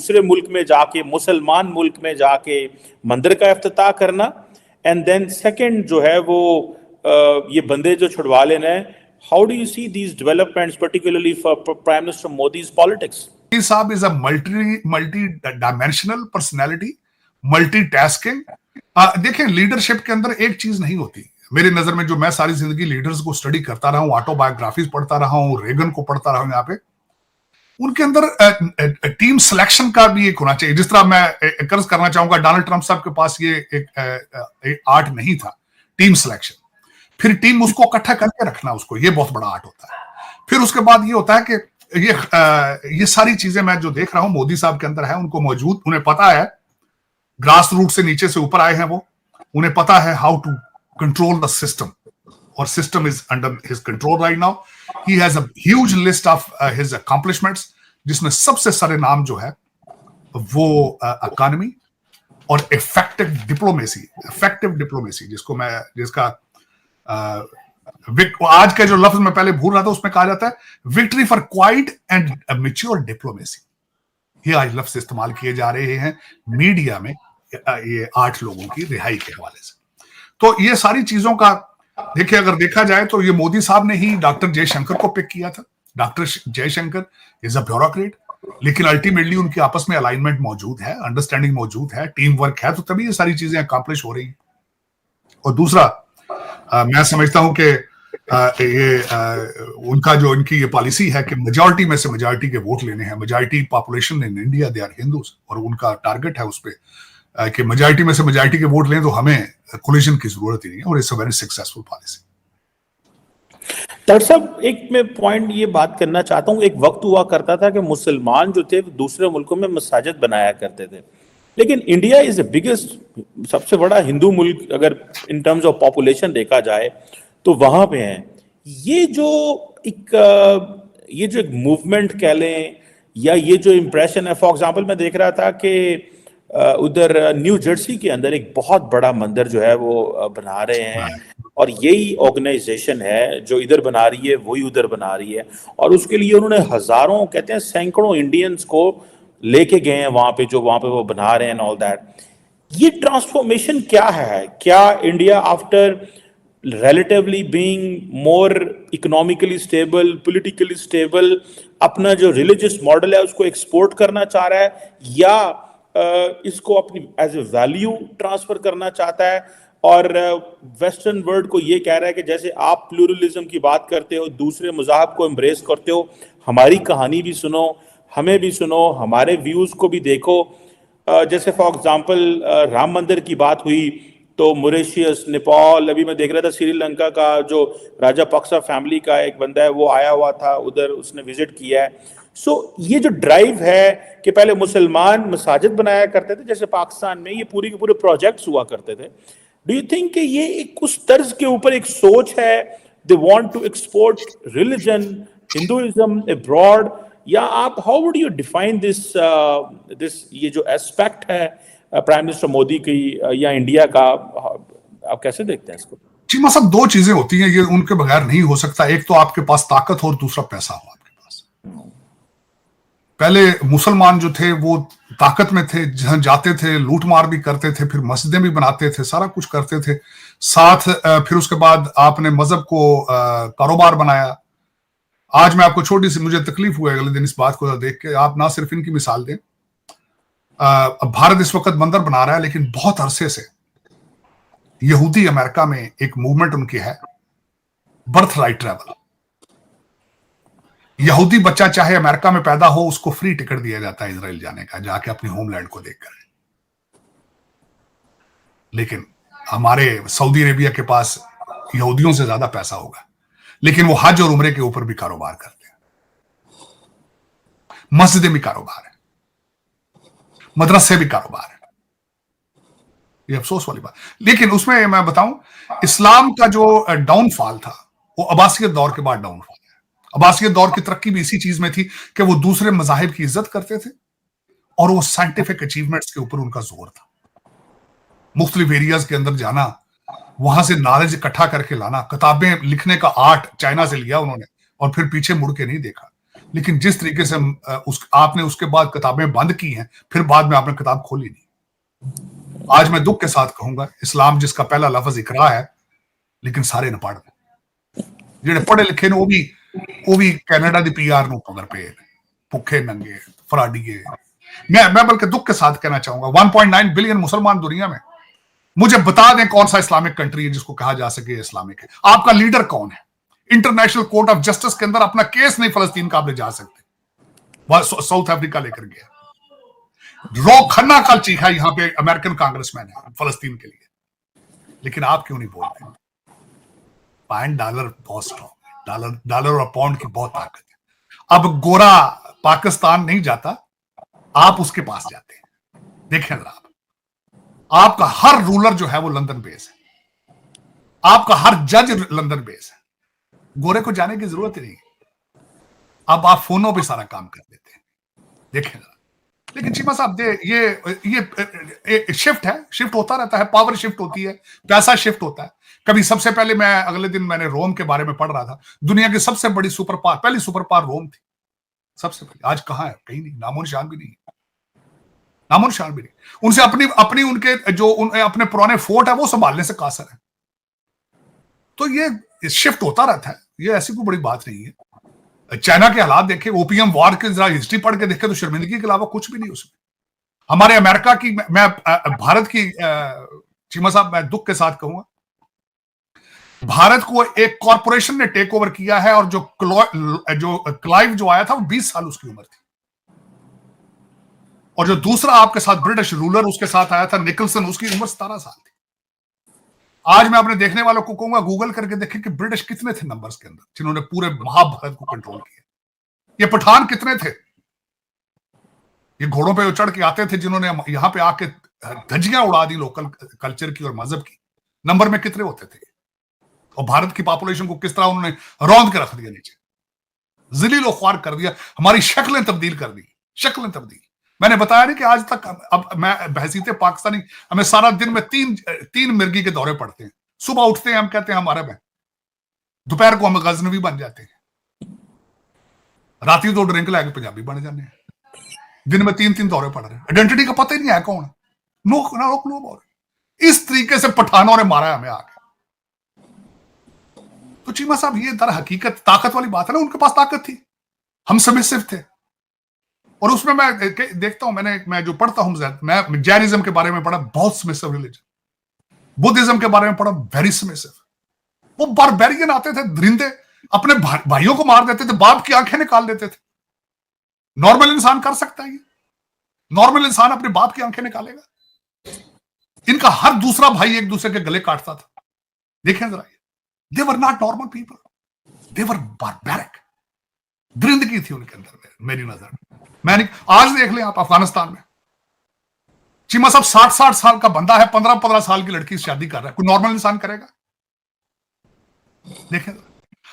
दूसरे मुल्क में जाके, मुसलमान मुल्क में जाके मंदिर का इफ्तिताह करना, एंड देन सेकंड जो है वो ये बंदे जो छुड़वा लेना है. How do you see these developments particularly for prime minister Modi's politics? साहब is a multi dimensional personality, multitasking. देखें, लीडरशिप के अंदर एक चीज नहीं होती मेरी नजर में. जो मैं सारी जिंदगी लीडर्स को स्टडी करता रहा हूं, ऑटोबायोग्राफीज पढ़ता रहा हूं, रेगन को पढ़ता रहा हूं, यहाँ पे उनके अंदर टीम सिलेक्शन का भी एक होना चाहिए. जिस तरह मैं कर्ज करना चाहूंगा, डोनाल्ड ट्रंप साहब के पास ये एक आर्ट नहीं था, टीम सिलेक्शन. फिर टीम उसको इकट्ठा करके रखना, उसको, ये बहुत बड़ा आर्ट होता है. फिर उसके बाद ये होता है कि ये सारी चीजें मैं जो देख रहा हूं मोदी साहब के अंदर है, उनको मौजूद, उन्हें पता है ग्रास रूट से नीचे से ऊपर आए हैं वो, उन्हें पता है how to control the system, और system is under his control right now. He has a huge list of his accomplishments, जिसमें सबसे सारे नाम जो है वो इकोनॉमी और इफेक्टिव डिप्लोमेसी जिसका आज का जो लफ्ज मैं पहले भूल रहा था, उसमें कहा जाता है victory for quiet and mature diplomacy. ये आज लफ्ज इस्तेमाल किए जा रहे हैं मीडिया में ये 8 लोगों की रिहाई के हवाले से. तो ये सारी चीजों का देखिए, अगर देखा जाए तो ये मोदी साहब ने ही डॉक्टर जयशंकर को पिक किया था. Doctor Jaishankar is a bureaucrat, लेकिन अल्टीमेटली उनकी आपस में अलाइनमेंट मौजूद है, अंडरस्टैंडिंग मौजूद है, टीम वर्क है, तो तभी ये सारी चीजें अकम्प्लिश हो रही है. और दूसरा, मैं समझता हूं कि उनका जो इनकी ये पॉलिसी है कि मेजॉरिटी में से मेजॉरिटी के वोट लेने हैं. Majority population in India they are Hindus, और उनका टारगेट है उस पर कि मेजॉरिटी में से मेजॉरिटी के वोट लें तो हमें कोलिशन की जरूरत ही नहीं है. और it's a very successful policy. Doctor साहब, एक मैं पॉइंट ये बात करना चाहता हूँ. एक वक्त हुआ करता था कि मुसलमान जो थे दूसरे मुल्कों में मसाजिद बनाया करते थे, लेकिन इंडिया इज द बिगेस्ट, सबसे बड़ा हिंदू मुल्क अगर इन टर्म्स ऑफ पॉपुलेशन देखा जाए तो वहां पे है. ये जो एक मूवमेंट कह लें, या ये जो इम्प्रेशन है, फॉर एग्जांपल मैं देख रहा था कि उधर न्यू जर्सी के अंदर एक बहुत बड़ा मंदिर जो है वो बना रहे हैं, और यही ऑर्गेनाइजेशन है जो इधर बना रही है वही उधर बना रही है, और उसके लिए उन्होंने हजारों, कहते हैं सैकड़ों इंडियंस को लेके गए हैं वहां पे, जो वहां पे वो बना रहे हैं ऑल दैट. ये ट्रांसफॉर्मेशन क्या है? क्या India after relatively being more economically stable, politically stable, अपना जो रिलीजियस मॉडल है उसको एक्सपोर्ट करना चाह रहा है, या इसको अपनी एज ए वैल्यू ट्रांसफर करना चाहता है, और वेस्टर्न वर्ल्ड को ये कह रहा है कि जैसे आप प्लूरलिज्म की बात करते हो, दूसरे मज़ाहब को एम्ब्रेस करते हो, हमारी कहानी भी सुनो, हमें भी सुनो, हमारे व्यूज़ को भी देखो. जैसे फॉर एग्जांपल राम मंदिर की बात हुई तो मॉरिशस, नेपाल, अभी मैं देख रहा था श्रीलंका का जो राजापक्सा फैमिली का एक बंदा है वो आया हुआ था उधर, उसने विजिट किया है. सो ये जो ड्राइव है कि पहले मुसलमान मसाजिद बनाया करते थे जैसे पाकिस्तान में, ये पूरे के पूरे प्रोजेक्ट्स हुआ करते थे. डू यू थिंक कि ये एक उस तर्ज के ऊपर एक सोच है, they want to export religion, Hinduism abroad, या आप how would you define this ये जो एस्पेक्ट है प्राइम मिनिस्टर मोदी की या इंडिया का, आप कैसे देखते हैं इसको? चीमा साहब, 2 चीजें होती हैं, ये उनके बगैर नहीं हो सकता. एक तो आपके पास ताकत हो और दूसरा पैसा हो आपके पास. पहले मुसलमान जो थे वो ताकत में थे, जहां जाते थे लूट मार भी करते थे, फिर मस्जिदें भी बनाते थे, सारा कुछ करते थे साथ. फिर उसके बाद आपने मजहब को कारोबार बनाया. आज मैं आपको छोटी सी, मुझे तकलीफ हुआ अगले दिन इस बात को देख के, आप ना सिर्फ इनकी मिसाल दें, भारत इस वक्त बंदर बना रहा है, लेकिन बहुत अरसे से यहूदी अमेरिका में एक मूवमेंट उनकी है, बर्थ राइट ट्रैवल. यहूदी बच्चा चाहे अमेरिका में पैदा हो, उसको फ्री टिकट दिया जाता है इजराइल जाने का, जाके अपनी होमलैंड को देखकर. लेकिन हमारे सऊदी अरेबिया के पास यहूदियों से ज्यादा पैसा होगा, लेकिन वो हज और उम्रे के ऊपर भी कारोबार करते हैं, मस्जिदें भी कारोबार है, मदरसे भी कारोबार है. ये अफसोस वाली बात. लेकिन उसमें मैं बताऊं, इस्लाम का जो डाउनफॉल था वो अब्बासियत दौर के बाद डाउनफॉल है. अब्बासियत दौर की तरक्की भी इसी चीज में थी कि वो दूसरे मजाहिब की इज्जत करते थे, और वो साइंटिफिक अचीवमेंट्स के ऊपर उनका जोर था. मुख्तलिफ एरियाज के अंदर जाना, वहां से नॉलेज इकट्ठा करके लाना, किताबें लिखने का आर्ट चाइना से लिया उन्होंने और फिर पीछे मुड़ के नहीं देखा. लेकिन जिस तरीके से आपने उसके बाद किताबें बंद की हैं, फिर बाद में आपने किताब खोली नहीं। आज मैं दुख के साथ कहूंगा, इस्लाम जिसका पहला लफ्ज इकरा है, लेकिन सारे न पढ़ ਜਿਹੜੇ पढ़े लिखे ने वो भी कैनेडा दी पीआर ਨੂੰ पगर पे भुखे नंगे फराडीए। मैं बल्कि दुख के साथ कहना चाहूंगा 1.9 बिलियन मुसलमान दुनिया में, मुझे बता दें कौन सा इस्लामिक कंट्री है जिसको कहा जा सके इस्लामिक है। आपका लीडर कौन है? इंटरनेशनल कोर्ट ऑफ जस्टिस के अंदर अपना केस नहीं फलस्तीन का आप ले जा सकते, वह साउथ अफ्रीका लेकर गया। रॉ खन्ना कल चीखा यहां पे अमेरिकन कांग्रेसमैन है फलस्तीन के लिए, लेकिन आप क्यों नहीं बोलते? $5 बहुत स्ट्रॉन्ग, डॉलर और पाउंड की बहुत ताकत है। अब गोरा पाकिस्तान नहीं जाता, आप उसके पास जाते हैं। देखें जरा, आपका हर रूलर जो है वो लंदन बेस है, आपका हर जज लंदन बेस है, गोरे को जाने की जरूरत ही नहीं। अब आप फोनों पे सारा काम कर देते हैं। देखें जरा, लेकिन चीमा साहब ये शिफ्ट है, शिफ्ट होता रहता है, पावर शिफ्ट होती है, पैसा शिफ्ट होता है। कभी सबसे पहले अगले दिन मैंने रोम के बारे में पढ़ रहा था, दुनिया की सबसे बड़ी सुपर पावर, पहली सुपर पावर रोम थी सबसे पहले। आज कहां है? कहीं नहीं, नामो निशान भी नहीं, नामो निशान भी नहीं। उनसे अपनी उनके जो अपने पुराने फोर्ट है वो संभालने से कासर है। तो ये शिफ्ट होता रहता है, ये ऐसी कोई बड़ी बात नहीं है। चाइना के हालात देखे, ओपीएम वॉर की जरा हिस्ट्री पढ़ के देखे तो शर्मिंदगी के अलावा कुछ भी नहीं उसमें। हमारे अमेरिका की, मैं भारत की, चीमा साहब मैं दुख के साथ कहूंगा, भारत को एक कॉरपोरेशन ने टेक ओवर किया है, और जो क्लाइव जो आया था वो 20 साल उसकी उम्र थी, और जो दूसरा आपके साथ ब्रिटिश रूलर उसके साथ आया था निकलसन, उसकी उम्र 17 साल थी। आज मैं अपने देखने वालों को कहूंगा गूगल करके देखें कि ब्रिटिश कितने थे नंबर्स के अंदर जिन्होंने पूरे महाभारत को कंट्रोल किया। ये पठान कितने थे? ये घोड़ों पे चढ़ के आते थे जिन्होंने यहां पे आके धज्जियां उड़ा दी लोकल कल्चर की और मजहब की। नंबर में कितने होते थे? और भारत की पॉपुलेशन को किस तरह उन्होंने रौंद के रख दिया नीचे, जिलील ख्वार कर दिया, हमारी शक्लें तब्दील कर दी, शक्लें तब्दील। मैंने बताया नहीं कि आज तक, अब मैं बहसीते पाकिस्तानी, हमें सारा दिन में तीन मिर्गी के दौरे पड़ते हैं। सुबह उठते हैं हम कहते हैं हमारे में, दोपहर को हम गजनवी बन जाते हैं, राती 2 ड्रिंक लाके पंजाबी बन जाते हैं, दिन में 3 दौरे पड़ रहे हैं। आइडेंटिटी का पता ही नहीं है कौन। नो, इस तरीके से पठानों ने मारा है हमें आके। तो चीमा साहब ये दर हकीकत ताकत वाली बात है ना, उनके पास ताकत थी, हम सबमिसिव थे। और उसमें मैं देखता हूं, मैं जो पढ़ता हूं, मैं जैनिज्म के बारे में पढ़ा, बहुत सबमिसिव रिलीजन। बुद्धिज्म के बारे में पढ़ा, वेरी सबमिसिव। वो बारबेरियन आते थे, दरिंदे, अपने भाइयों को मार देते थे, बाप की आंखें निकाल देते थे। नॉर्मल इंसान कर सकता है ये? नॉर्मल इंसान अपने बाप की आंखें निकालेगा? इनका हर दूसरा भाई एक दूसरे के गले काटता था। देखें जरा, they were not normal people, they were barbaric। दरिंदगी थी उनके अंदर मेरी नजर में। मैंने आज देख लें आप अफगानिस्तान में, चीमा साहब 60 साल का बंदा है, 15 साल की लड़की से शादी कर रहा है, कोई नॉर्मल इंसान करेगा? देखें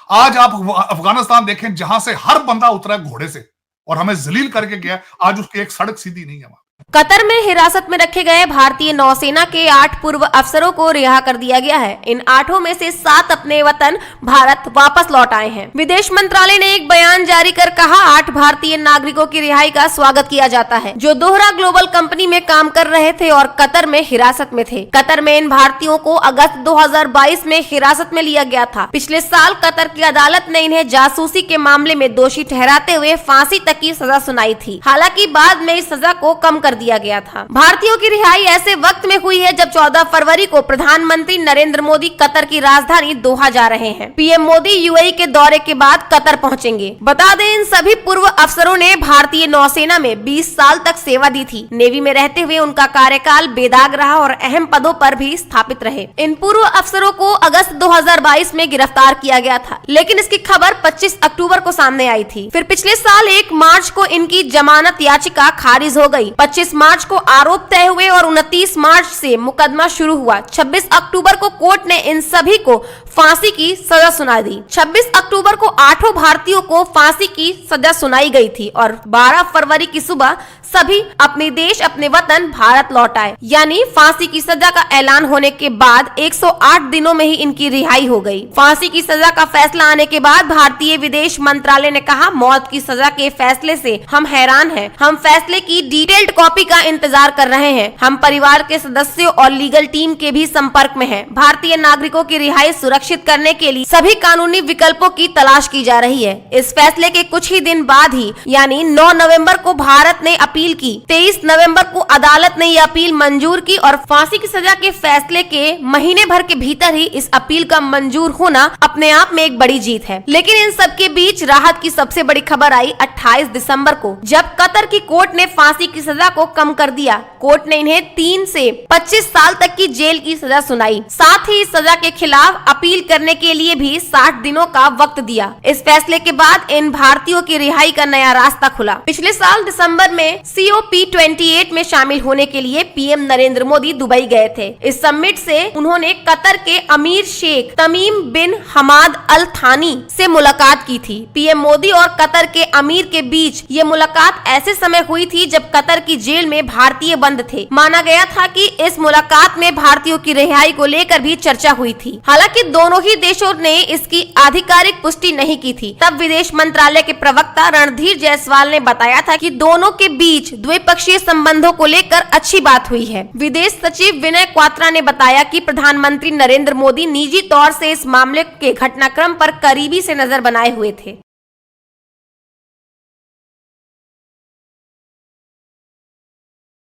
आज आप अफगानिस्तान देखें, जहां से हर बंदा उतरा है घोड़े से और हमें जलील करके गया, आज उसकी एक सड़क सीधी नहीं है वहां। कतर में हिरासत में रखे गए भारतीय नौसेना के 8 पूर्व अफसरों को रिहा कर दिया गया है। इन 8 में से 7 अपने वतन भारत वापस लौट आए हैं। विदेश मंत्रालय ने एक बयान जारी कर कहा, 8 भारतीय नागरिकों की रिहाई का स्वागत किया जाता है जो दोहरा ग्लोबल कंपनी में काम कर रहे थे और कतर में हिरासत में थे। कतर में इन भारतीयों को अगस्त 2022 में हिरासत में लिया गया था। पिछले साल कतर की अदालत ने इन्हें जासूसी के मामले में दोषी ठहराते हुए फांसी तक की सजा सुनाई थी। हालांकि बाद में इस सजा को कम कर दिया गया था। भारतीयों की रिहाई ऐसे वक्त में हुई है जब 14 फरवरी को प्रधानमंत्री नरेंद्र मोदी कतर की राजधानी दोहा जा रहे हैं। पीएम मोदी यूएई के दौरे के बाद कतर पहुंचेंगे। बता दें, इन सभी पूर्व अफसरों ने भारतीय नौसेना में 20 साल तक सेवा दी थी। नेवी में रहते हुए उनका कार्यकाल बेदाग रहा और अहम पदों पर भी स्थापित रहे। इन पूर्व अफसरों को अगस्त 2022 में गिरफ्तार किया गया था, लेकिन इसकी खबर 25 अक्टूबर को सामने आई थी। फिर पिछले साल 1 मार्च को इनकी जमानत याचिका खारिज हो गई। 25 मार्च को आरोप तय हुए और 29 मार्च से मुकदमा शुरू हुआ। 26 अक्टूबर को कोर्ट ने इन सभी को फांसी की सजा सुना दी। 26 अक्टूबर को 8 भारतीयों को फांसी की सजा सुनाई गई थी और 12 फरवरी की सुबह सभी अपने देश अपने वतन भारत लौट आए। यानी फांसी की सजा का ऐलान होने के बाद 108 दिनों में ही इनकी रिहाई हो गई। फांसी की सजा का फैसला आने के बाद भारतीय विदेश मंत्रालय ने कहा, मौत की सजा के फैसले से हम हैरान हैं। हम फैसले की डिटेल्ड कॉपी का इंतजार कर रहे हैं। हम परिवार के सदस्यों और लीगल टीम के भी संपर्क में हैं। भारतीय नागरिकों की रिहाई सुरक्षित करने के लिए सभी कानूनी विकल्पों की तलाश की जा रही है। इस फैसले के कुछ ही दिन बाद ही यानी 9 नवंबर को भारत ने अपील की। 23 नवंबर को अदालत ने यह अपील मंजूर की और फांसी की सजा के फैसले के महीने भर के भीतर ही इस अपील का मंजूर होना अपने आप में एक बड़ी जीत है। लेकिन इन सब के बीच राहत की सबसे बड़ी खबर आई 28 दिसंबर को, जब कतर की कोर्ट ने फांसी की सजा को कम कर दिया। कोर्ट ने इन्हें 3 से 25 साल तक की जेल की सजा सुनाई। साथ ही इस सजा के खिलाफ अपील करने के लिए भी 60 दिनों का वक्त दिया। इस फैसले के बाद इन भारतीयों की रिहाई का नया रास्ता खुला। पिछले साल दिसंबर में COP28 में शामिल होने के लिए पीएम नरेंद्र मोदी दुबई गए थे। इस समिट से उन्होंने कतर के अमीर शेख तमीम बिन हमाद अल थानी से मुलाकात की थी। पीएम मोदी और कतर के अमीर के बीच ये मुलाकात ऐसे समय हुई थी जब कतर की जेल में भारतीय बंद थे। माना गया था कि इस मुलाकात में भारतीयों की रिहाई को लेकर भी चर्चा हुई थी। हालांकि दोनों ही देशों ने इसकी आधिकारिक पुष्टि नहीं की थी। तब विदेश मंत्रालय के प्रवक्ता रणधीर जायसवाल ने बताया था कि दोनों के बीच द्विपक्षीय संबंधों को लेकर अच्छी बात हुई है। विदेश सचिव विनय क्वात्रा ने बताया कि प्रधानमंत्री नरेंद्र मोदी निजी तौर से इस मामले के घटनाक्रम पर करीबी से नजर बनाए हुए थे।